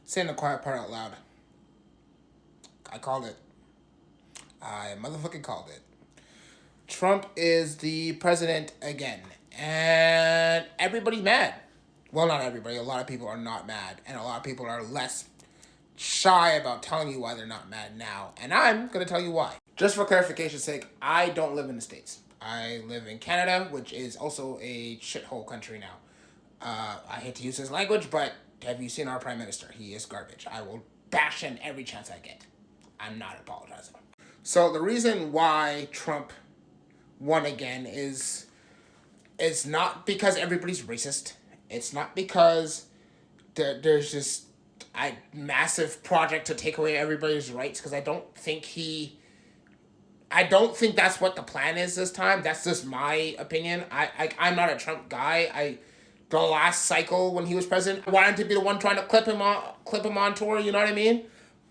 Saying the quiet part out loud. I called it. I motherfucking called it. Trump is the president again. And everybody's mad. Well, not everybody. A lot of people are not mad. And a lot of people are less shy about telling you why they're not mad now. And I'm going to tell you why. Just for clarification's sake, I don't live in the States. I live in Canada, which is also a shithole country now. I hate to use his language, but have you seen our prime minister? He is garbage. I will bash him every chance I get. I'm not apologizing. So the reason why Trump won again is it's not because everybody's racist. It's not because there's just a massive project to take away everybody's rights, because I don't think that's what the plan is this time. That's just my opinion. I'm not a Trump guy. The last cycle when he was president, I wanted to be the one trying to clip him on tour, you know what I mean?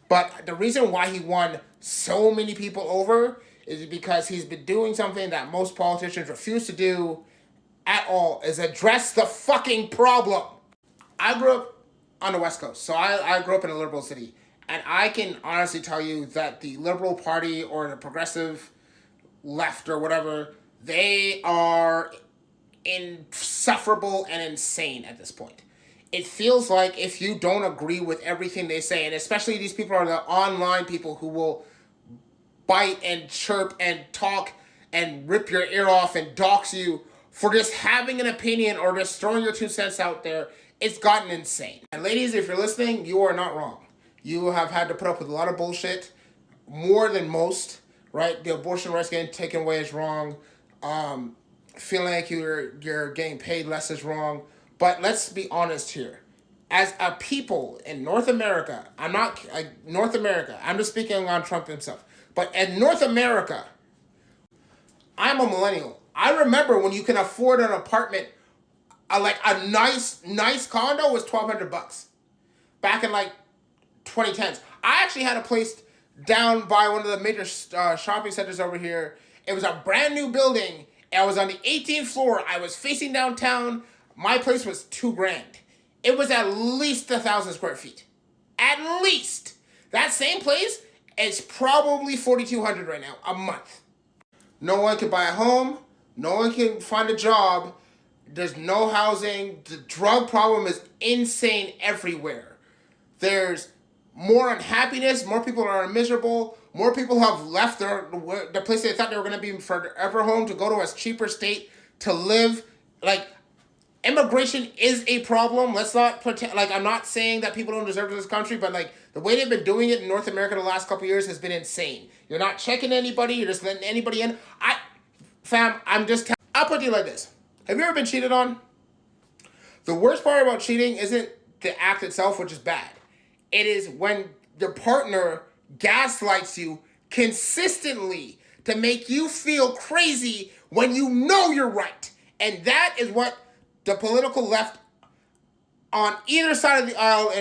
But the reason why he won so many people over is because he's been doing something that most politicians refuse to do at all, is address the fucking problem. I grew up on the West Coast, so I grew up in a liberal city. And I can honestly tell you that the Liberal Party or the progressive left or whatever, they are insufferable and insane at this point. It feels like if you don't agree with everything they say, and especially these people are the online people who will bite and chirp and talk and rip your ear off and dox you for just having an opinion or just throwing your 2 cents out there, it's gotten insane. And ladies, if you're listening, you are not wrong. You have had to put up with a lot of bullshit, more than most, right? The abortion rights getting taken away is wrong. Feeling like you're getting paid less is wrong. But let's be honest here. As a people in North America, I'm just speaking on Trump himself. But in North America, I'm a millennial. I remember when you can afford an apartment, like a nice condo was $1,200 back in like 2010s. I actually had a place down by one of the major shopping centers over here. It was a brand new building. I was on the 18th floor. I was facing downtown. My place was $2,000. It was at least 1,000 square feet. At least. That same place is probably 4,200 right now a month. No one can buy a home. No one can find a job. There's no housing. The drug problem is insane everywhere. There's more unhappiness. More people are miserable. More people have left the place they thought they were going to be forever home to go to a cheaper state to live. Like, immigration is a problem. Let's not pretend, like, I'm not saying that people don't deserve this country, but like the way they've been doing it in North America the last couple of years has been insane. You're not checking anybody. You're just letting anybody in. I'll put it like this. Have you ever been cheated on? The worst part about cheating isn't the act itself, which is bad. It is when your partner gaslights you consistently to make you feel crazy when you know you're right. And that is what the political left on either side of the aisle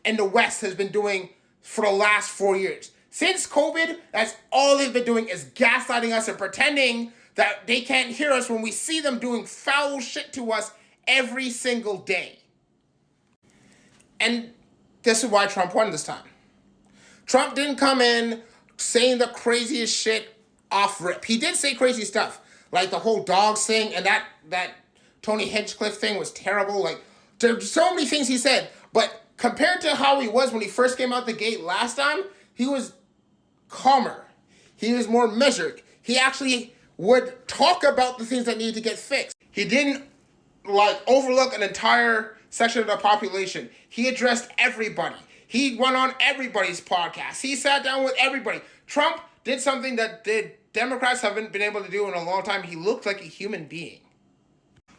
in the West has been doing for the last 4 years. Since COVID, that's all they've been doing is gaslighting us and pretending that they can't hear us when we see them doing foul shit to us every single day. And this is why Trump won this time. Trump didn't come in saying the craziest shit off rip. He did say crazy stuff, like the whole dogs thing, and that Tony Hinchcliffe thing was terrible. Like, there's so many things he said, but compared to how he was when he first came out the gate last time, he was calmer. He was more measured. He actually would talk about the things that needed to get fixed. He didn't like overlook an entire section of the population. He addressed everybody. He went on everybody's podcast. He sat down with everybody. Trump did something that the Democrats haven't been able to do in a long time. He looked like a human being.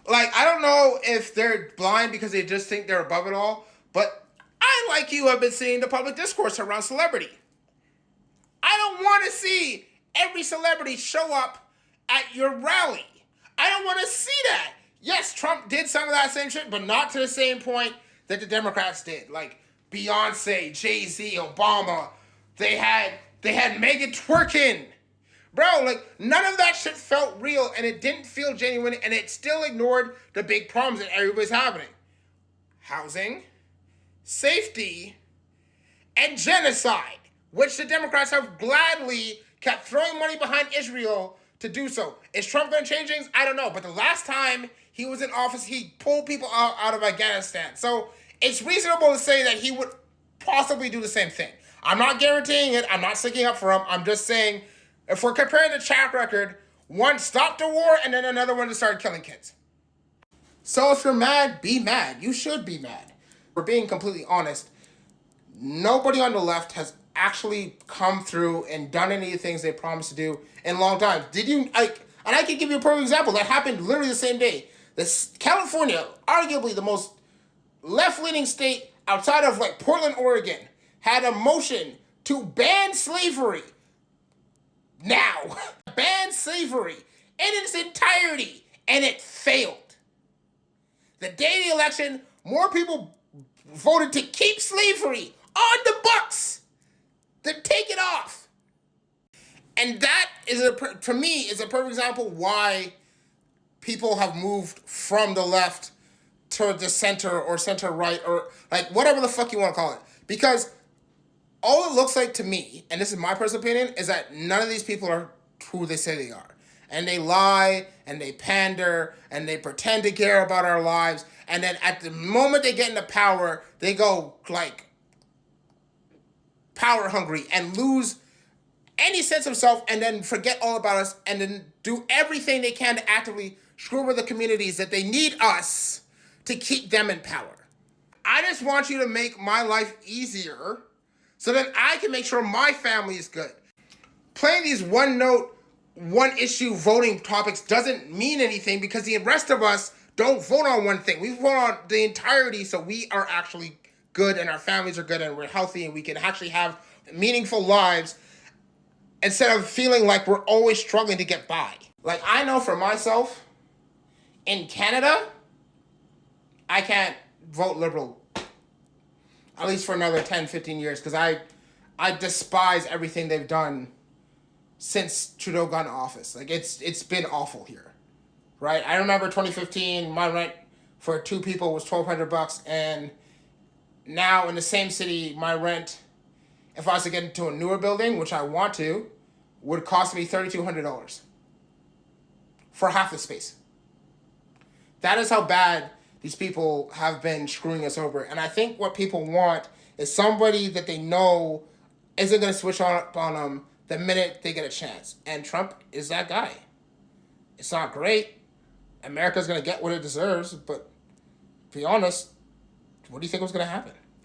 Like, I don't know if they're blind because they just think they're above it all, but I, like you, have been seeing the public discourse around celebrity. I don't want to see every celebrity show up at your rally. I don't want to see that. Yes, Trump did some of that same shit, but not to the same point that the Democrats did. Like Beyonce, Jay-Z, Obama, they had Megan twerking. Bro, like, none of that shit felt real, and it didn't feel genuine, and it still ignored the big problems that everybody's having. Housing, safety, and genocide, which the Democrats have gladly kept throwing money behind Israel to do so. Is Trump going to change things? I don't know. But the last time he was in office, he pulled people out of Afghanistan. So it's reasonable to say that he would possibly do the same thing. I'm not guaranteeing it. I'm not sticking up for him. I'm just saying, if we're comparing the track record, one stopped the war and then another one just started killing kids. So if you're mad, be mad. You should be mad. For being completely honest, nobody on the left has actually come through and done any of the things they promised to do in a long time. And I can give you a perfect example. That happened literally the same day. California, arguably the most left-leaning state outside of like Portland, Oregon, had a motion to ban slavery. Now, ban slavery in its entirety, and it failed. The day of the election, more people voted to keep slavery on the books than take it off. And that is, to me, is a perfect example why people have moved from the left to the center or center right or like whatever the fuck you want to call it. Because all it looks like to me, and this is my personal opinion, is that none of these people are who they say they are. And they lie, and they pander, and they pretend to care about our lives, and then at the moment they get into power, they go, like, power hungry and lose any sense of self and then forget all about us and then do everything they can to actively screw with the communities that they need us to keep them in power. I just want you to make my life easier so that I can make sure my family is good. Playing these one-note, one-issue voting topics doesn't mean anything because the rest of us don't vote on one thing. We vote on the entirety so we are actually good and our families are good and we're healthy and we can actually have meaningful lives instead of feeling like we're always struggling to get by. Like, I know for myself, in Canada, I can't vote Liberal, at least for another 10, 15 years, because I despise everything they've done since Trudeau got in office. Like, it's been awful here, right? I remember 2015, my rent for two people was $1,200, and now in the same city, my rent, if I was to get into a newer building, which I want to, would cost me $3,200 for half the space. That is how bad these people have been screwing us over. And I think what people want is somebody that they know isn't going to switch on them the minute they get a chance. And Trump is that guy. It's not great. America's going to get what it deserves, but to be honest, what do you think was going to happen?